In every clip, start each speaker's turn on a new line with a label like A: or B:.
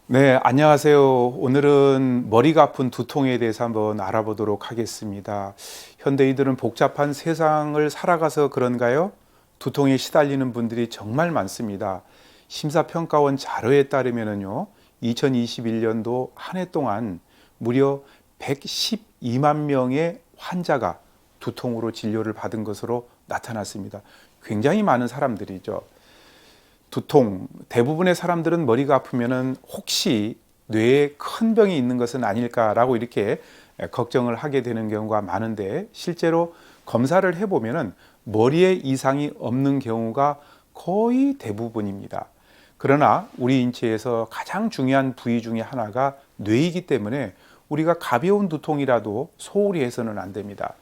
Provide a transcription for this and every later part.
A: 네, 안녕하세요. 오늘은 머리가 아픈 두통에 대해서 한번 알아보도록 하겠습니다. 현대인들은 복잡한 세상을 살아가서 그런가요? 두통에 시달리는 분들이 정말 많습니다. 심사평가원 자료에 따르면요, 2021년도 한 해 동안 무려 112만 명의 환자가 두통으로 진료를 받은 것으로 나타났습니다. 굉장히 많은 사람들이죠. 두통, 대부분의 사람들은 머리가 아프면은 혹시 뇌에 큰 병이 있는 것은 아닐까라고 이렇게 걱정을 하게 되는 경우가 많은데, 실제로 검사를 해보면은 머리에 이상이 없는 경우가 거의 대부분입니다. 그러나 우리 인체에서 가장 중요한 부위 중에 하나가 뇌이기 때문에 우리가 가벼운 두통이라도 소홀히 해서는 안 됩니다.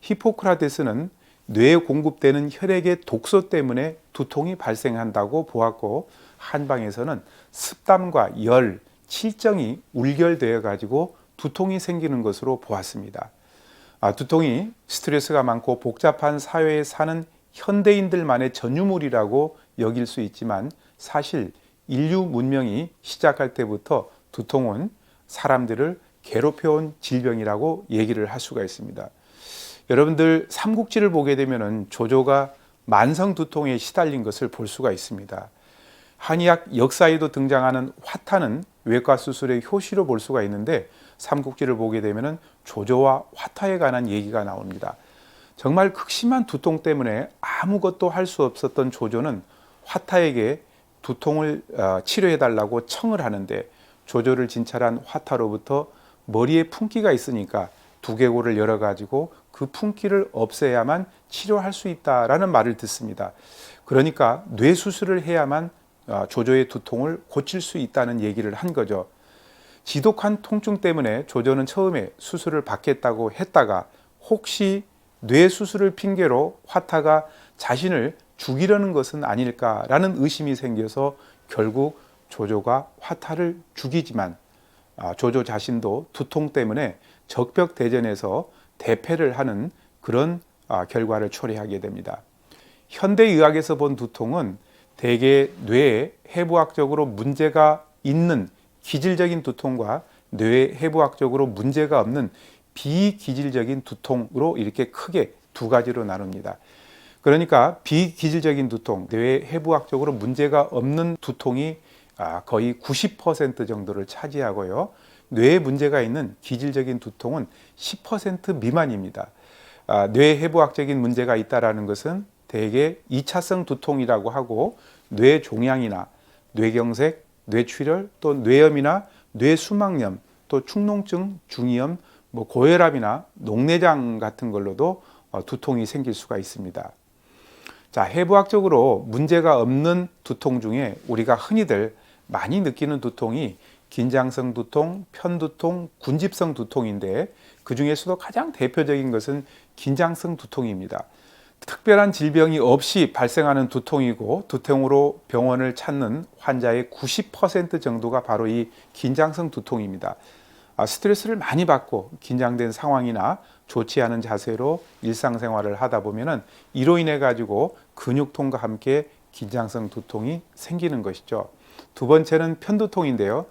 A: 히포크라테스는 뇌에 공급되는 혈액의 독소 때문에 두통이 발생한다고 보았고, 한방에서는 습담과 열, 칠정이 울결되어 가지고 두통이 생기는 것으로 보았습니다. 두통이 스트레스가 많고 복잡한 사회에 사는 현대인들만의 전유물이라고 여길 수 있지만, 사실 인류 문명이 시작할 때부터 두통은 사람들을 괴롭혀온 질병이라고 얘기를 할 수가 있습니다. 여러분들 삼국지를 보게 되면 조조가 만성 두통에 시달린 것을 볼 수가 있습니다. 한의학 역사에도 등장하는 화타는 외과 수술의 효시로 볼 수가 있는데, 삼국지를 보게 되면 조조와 화타에 관한 얘기가 나옵니다. 정말 극심한 두통 때문에 아무것도 할 수 없었던 조조는 화타에게 두통을 치료해달라고 청을 하는데, 조조를 진찰한 화타로부터 머리에 풍기가 있으니까 두개골을 열어가지고 그 풍기를 없애야만 치료할 수 있다라는 말을 듣습니다. 그러니까 뇌 수술을 해야만 조조의 두통을 고칠 수 있다는 얘기를 한 거죠. 지독한 통증 때문에 조조는 처음에 수술을 받겠다고 했다가, 혹시 뇌 수술을 핑계로 화타가 자신을 죽이려는 것은 아닐까라는 의심이 생겨서 결국 조조가 화타를 죽이지만, 조조 자신도 두통 때문에 적벽대전에서 대패를 하는 그런 결과를 초래하게 됩니다. 현대의학에서 본 두통은 대개 뇌에 해부학적으로 문제가 있는 기질적인 두통과 뇌에 해부학적으로 문제가 없는 비기질적인 두통으로 이렇게 크게 두 가지로 나눕니다. 그러니까 비기질적인 두통, 뇌에 해부학적으로 문제가 없는 두통이 거의 90% 정도를 차지하고요, 뇌에 문제가 있는 기질적인 두통은 10% 미만입니다. 뇌 해부학적인 문제가 있다는 것은 대개 2차성 두통이라고 하고, 뇌종양이나 뇌경색, 뇌출혈, 또 뇌염이나 뇌수막염, 또 축농증, 중이염, 고혈압이나 녹내장 같은 걸로도 두통이 생길 수가 있습니다. 자, 해부학적으로 문제가 없는 두통 중에 우리가 흔히들 많이 느끼는 두통이 긴장성 두통, 편두통, 군집성 두통인데, 그 중에서도 가장 대표적인 것은 긴장성 두통입니다. 특별한 질병이 없이 발생하는 두통이고, 두통으로 병원을 찾는 환자의 90% 정도가 바로 이 긴장성 두통입니다. 스트레스를 많이 받고 긴장된 상황이나 좋지 않은 자세로 일상생활을 하다 보면은 이로 인해 가지고 근육통과 함께 긴장성 두통이 생기는 것이죠. 두 번째는 편두통인데요.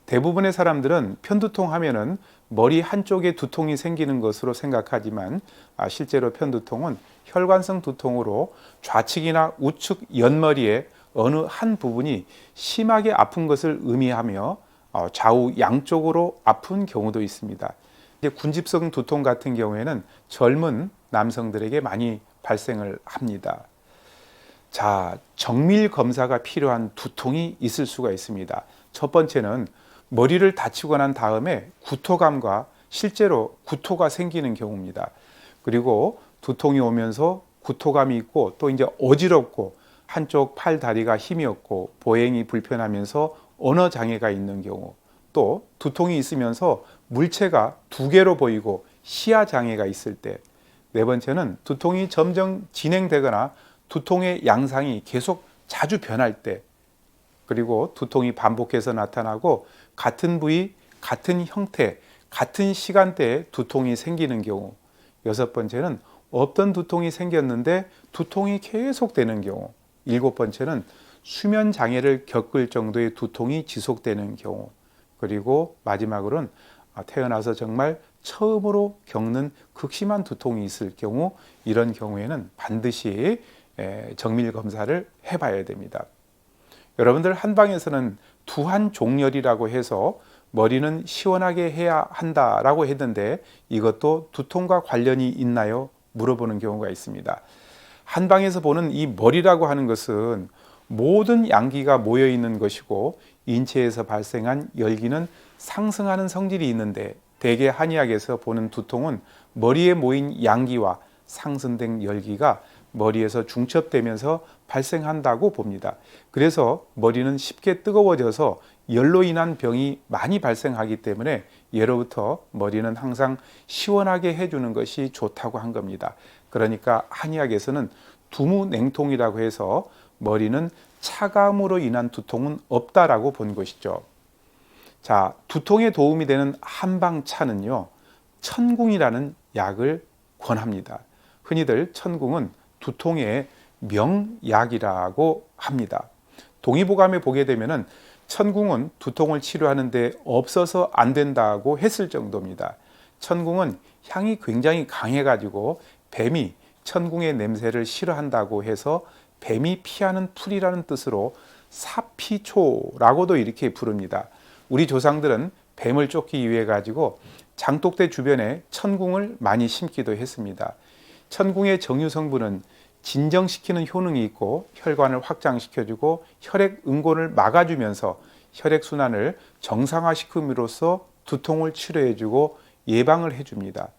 A: 대부분의 사람들은 편두통 하면은 머리 한쪽에 두통이 생기는 것으로 생각하지만, 실제로 편두통은 혈관성 두통으로 좌측이나 우측 옆머리의 어느 한 부분이 심하게 아픈 것을 의미하며 좌우 양쪽으로 아픈 경우도 있습니다. 이제 군집성 두통 같은 경우에는 젊은 남성들에게 많이 발생을 합니다. 자, 정밀 검사가 필요한 두통이 있을 수가 있습니다. 첫 번째는 머리를 다치고 난 다음에 구토감과 실제로 구토가 생기는 경우입니다. 그리고 두통이 오면서 구토감이 있고, 또 이제 어지럽고 한쪽 팔 다리가 힘이 없고 보행이 불편하면서 언어 장애가 있는 경우, 또 두통이 있으면서 물체가 두 개로 보이고 시야 장애가 있을 때, 네 번째는 두통이 점점 진행되거나 두통의 양상이 계속 자주 변할 때, 그리고 두통이 반복해서 나타나고 같은 부위, 같은 형태, 같은 시간대에 두통이 생기는 경우, 여섯 번째는 없던 두통이 생겼는데 두통이 계속되는 경우, 일곱 번째는 수면 장애를 겪을 정도의 두통이 지속되는 경우, 그리고 마지막으로는 태어나서 정말 처음으로 겪는 극심한 두통이 있을 경우, 이런 경우에는 반드시 정밀 검사를 해봐야 됩니다. 여러분들 한방에서는 두한종열이라고 해서 머리는 시원하게 해야 한다라고 했는데, 이것도 두통과 관련이 있나요? 물어보는 경우가 있습니다. 한방에서 보는 이 머리라고 하는 것은 모든 양기가 모여 있는 것이고, 인체에서 발생한 열기는 상승하는 성질이 있는데, 대개 한의학에서 보는 두통은 머리에 모인 양기와 상승된 열기가 머리에서 중첩되면서 발생한다고 봅니다. 그래서 머리는 쉽게 뜨거워져서 열로 인한 병이 많이 발생하기 때문에 예로부터 머리는 항상 시원하게 해주는 것이 좋다고 한 겁니다. 그러니까 한의학에서는 두무냉통이라고 해서 머리는 차감으로 인한 두통은 없다라고 본 것이죠. 자, 두통에 도움이 되는 한방차는요, 천궁이라는 약을 권합니다. 흔히들 천궁은 두통의 명약이라고 합니다. 동의보감에 보게 되면은 천궁은 두통을 치료하는데 없어서 안 된다고 했을 정도입니다. 천궁은 향이 굉장히 강해가지고 뱀이 천궁의 냄새를 싫어한다고 해서 뱀이 피하는 풀이라는 뜻으로 사피초라고도 이렇게 부릅니다. 우리 조상들은 뱀을 쫓기 위해 가지고 장독대 주변에 천궁을 많이 심기도 했습니다. 천궁의 정유 성분은 진정시키는 효능이 있고 혈관을 확장시켜주고 혈액 응고를 막아주면서 혈액순환을 정상화시킴으로써 두통을 치료해주고 예방을 해줍니다.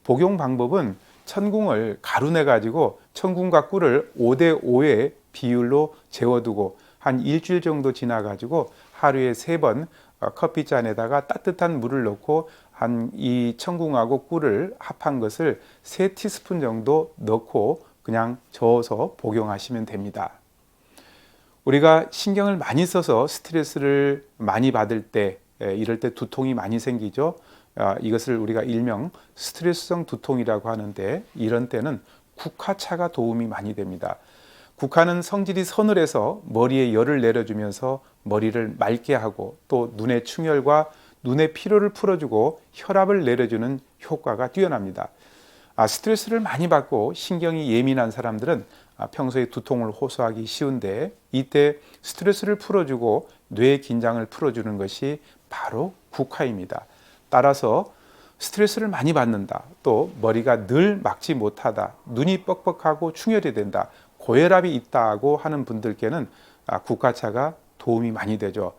A: 복용 방법은 천궁을 가루내 가지고 천궁과 꿀을 5대5의 비율로 재워두고 한 일주일 정도 지나 가지고 하루에 3번 커피잔에다가 따뜻한 물을 넣고 한 이 천궁하고 꿀을 합한 것을 3티스푼 정도 넣고 그냥 저어서 복용하시면 됩니다. 우리가 신경을 많이 써서 스트레스를 많이 받을 때, 이럴 때 두통이 많이 생기죠. 이것을 우리가 일명 스트레스성 두통이라고 하는데, 이런 때는 국화차가 도움이 많이 됩니다. 국화는 성질이 서늘해서 머리에 열을 내려주면서 머리를 맑게 하고, 또 눈의 충혈과 눈의 피로를 풀어주고 혈압을 내려주는 효과가 뛰어납니다. 스트레스를 많이 받고 신경이 예민한 사람들은 평소에 두통을 호소하기 쉬운데, 이때 스트레스를 풀어주고 뇌의 긴장을 풀어주는 것이 바로 국화입니다. 따라서 스트레스를 많이 받는다, 또 머리가 늘 막지 못하다, 눈이 뻑뻑하고 충혈이 된다, 고혈압이 있다고 하는 분들께는 국화차가 도움이 많이 되죠.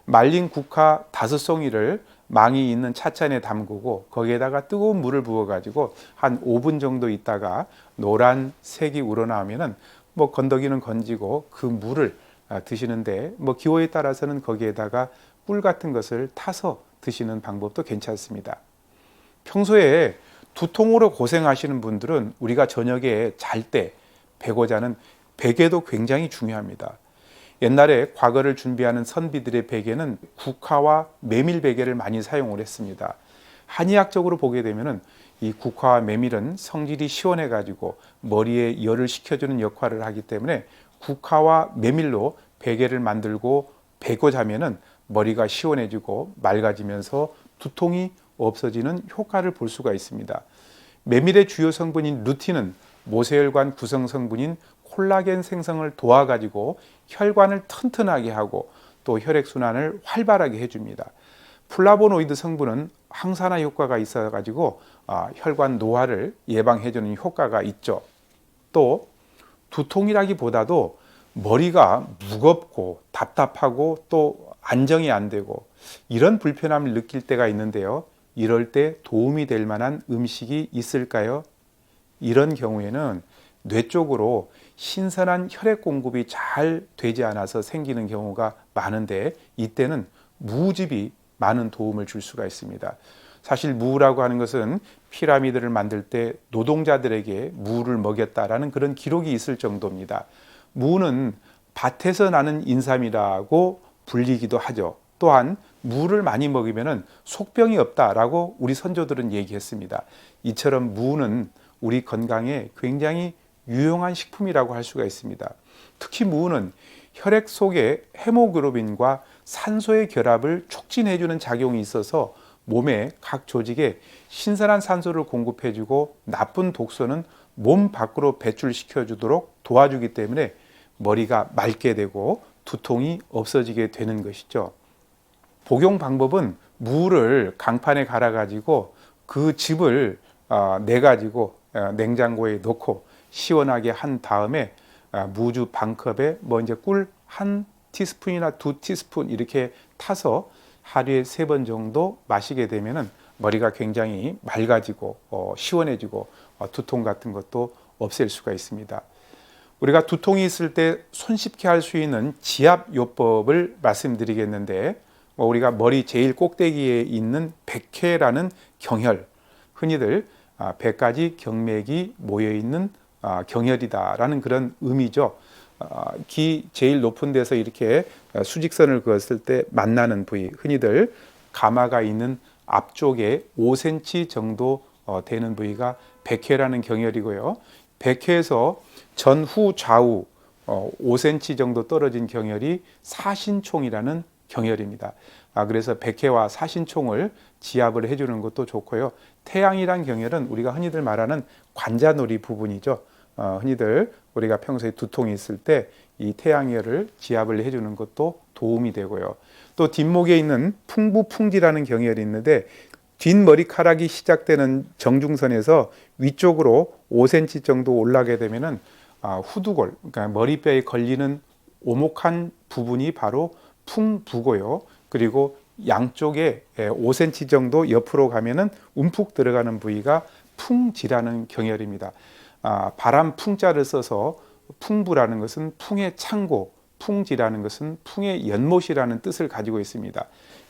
A: 말린 국화 5송이를 망이 있는 찻잔에 담그고 거기에다가 뜨거운 물을 부어 가지고 한 5분 정도 있다가 노란 색이 우러나오면은 건더기는 건지고 그 물을 드시는데, 기호에 따라서는 거기에다가 꿀 같은 것을 타서 드시는 방법도 괜찮습니다. 평소에 두통으로 고생하시는 분들은 우리가 저녁에 잘 때 베고 자는 베개도 굉장히 중요합니다. 옛날에 과거를 준비하는 선비들의 베개는 국화와 메밀 베개를 많이 사용을 했습니다. 한의학적으로 보게 되면은 이 국화와 메밀은 성질이 시원해 가지고 머리에 열을 식혀주는 역할을 하기 때문에 국화와 메밀로 베개를 만들고 베고 자면은 머리가 시원해지고 맑아지면서 두통이 없어지는 효과를 볼 수가 있습니다. 메밀의 주요 성분인 루틴은 모세혈관 구성 성분인 콜라겐 생성을 도와가지고 혈관을 튼튼하게 하고 또 혈액순환을 활발하게 해줍니다. 플라보노이드 성분은 항산화 효과가 있어가지고 혈관 노화를 예방해주는 효과가 있죠. 또 두통이라기보다도 머리가 무겁고 답답하고 또 안정이 안 되고 이런 불편함을 느낄 때가 있는데요. 이럴 때 도움이 될 만한 음식이 있을까요? 이런 경우에는 뇌 쪽으로 신선한 혈액 공급이 잘 되지 않아서 생기는 경우가 많은데, 이때는 무즙이 많은 도움을 줄 수가 있습니다. 사실 무라고 하는 것은 피라미드를 만들 때 노동자들에게 무를 먹였다라는 그런 기록이 있을 정도입니다. 무는 밭에서 나는 인삼이라고 불리기도 하죠. 또한 무를 많이 먹으면 속병이 없다라고 우리 선조들은 얘기했습니다. 이처럼 무는 우리 건강에 굉장히 유용한 식품이라고 할 수가 있습니다. 특히 무는 혈액 속에 헤모글로빈과 산소의 결합을 촉진해주는 작용이 있어서 몸의 각 조직에 신선한 산소를 공급해주고 나쁜 독소는 몸 밖으로 배출시켜주도록 도와주기 때문에 머리가 맑게 되고 두통이 없어지게 되는 것이죠. 복용 방법은 무를 강판에 갈아 가지고 그 즙을 내 가지고 냉장고에 넣고 시원하게 한 다음에 무주 반컵에 이제 꿀 한 티스푼이나 2티스푼 이렇게 타서 하루에 3번 정도 마시게 되면은 머리가 굉장히 맑아지고 시원해지고 두통 같은 것도 없앨 수가 있습니다. 우리가 두통이 있을 때 손쉽게 할 수 있는 지압요법을 말씀드리겠는데, 우리가 머리 제일 꼭대기에 있는 백회라는 경혈, 흔히들 100가지 경맥이 모여있는 경혈이다라는 그런 의미죠. 기 제일 높은 데서 이렇게 수직선을 그었을 때 만나는 부위, 흔히들 가마가 있는 앞쪽에 5cm 정도 되는 부위가 백회라는 경혈이고요. 백회에서 전후 좌우 5cm 정도 떨어진 경혈이 사신총이라는 경혈입니다. 그래서 백회와 사신총을 지압을 해주는 것도 좋고요. 태양이란 경혈은 우리가 흔히들 말하는 관자놀이 부분이죠. 흔히들 우리가 평소에 두통이 있을 때 이 태양혈을 지압을 해주는 것도 도움이 되고요. 또 뒷목에 있는 풍부풍지라는 경혈이 있는데, 뒷머리카락이 시작되는 정중선에서 위쪽으로 5cm 정도 올라가게 되면은 후두골, 그러니까 머리뼈에 걸리는 오목한 부분이 바로 풍부고요. 그리고 양쪽에 5cm 정도 옆으로 가면은 움푹 들어가는 부위가 풍지라는 경혈입니다. 바람 풍자를 써서 풍부라는 것은 풍의 창고, 풍지라는 것은 풍의 연못이라는 뜻을 가지고 있습니다.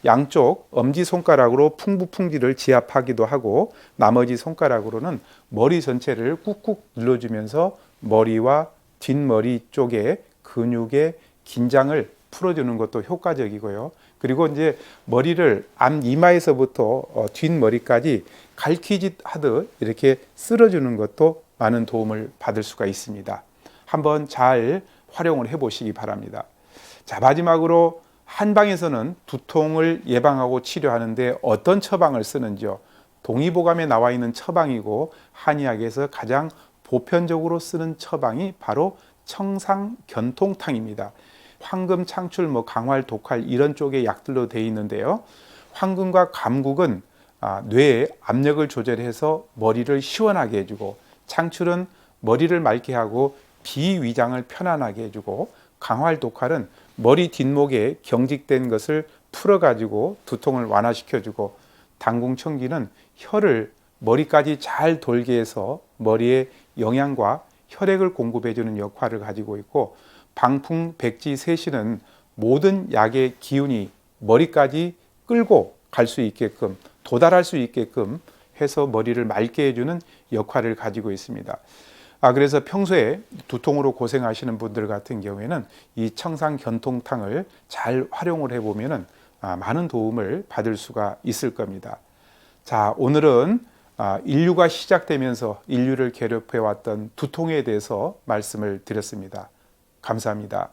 A: 양쪽 엄지손가락으로 풍부풍지를 지압하기도 하고, 나머지 손가락으로는 머리 전체를 꾹꾹 눌러주면서 머리와 뒷머리 쪽에 근육의 긴장을 풀어주는 것도 효과적이고요. 그리고 이제 머리를 앞 이마에서부터 뒷머리까지 갈퀴짓 하듯 이렇게 쓸어주는 것도 많은 도움을 받을 수가 있습니다. 한번 잘 활용을 해보시기 바랍니다. 자, 마지막으로 한방에서는 두통을 예방하고 치료하는데 어떤 처방을 쓰는지요? 동의보감에 나와 있는 처방이고, 한의학에서 가장 보편적으로 쓰는 처방이 바로 청상견통탕입니다. 황금, 창출, 강활, 독활 이런 쪽의 약들로 되어 있는데요. 황금과 감국은 뇌의 압력을 조절해서 머리를 시원하게 해주고, 창출은 머리를 맑게 하고 비위장을 편안하게 해주고, 강활, 독활은 머리 뒷목에 경직된 것을 풀어가지고 두통을 완화시켜주고, 당궁청기는 혈을 머리까지 잘 돌게 해서 머리에 영양과 혈액을 공급해주는 역할을 가지고 있고, 방풍, 백지, 세신은 모든 약의 기운이 머리까지 끌고 갈 수 있게끔, 도달할 수 있게끔 해서 머리를 맑게 해주는 역할을 가지고 있습니다. 그래서 평소에 두통으로 고생하시는 분들 같은 경우에는 이 청상견통탕을 잘 활용을 해보면 많은 도움을 받을 수가 있을 겁니다. 자, 오늘은 인류가 시작되면서 인류를 괴롭혀왔던 두통에 대해서 말씀을 드렸습니다. 감사합니다.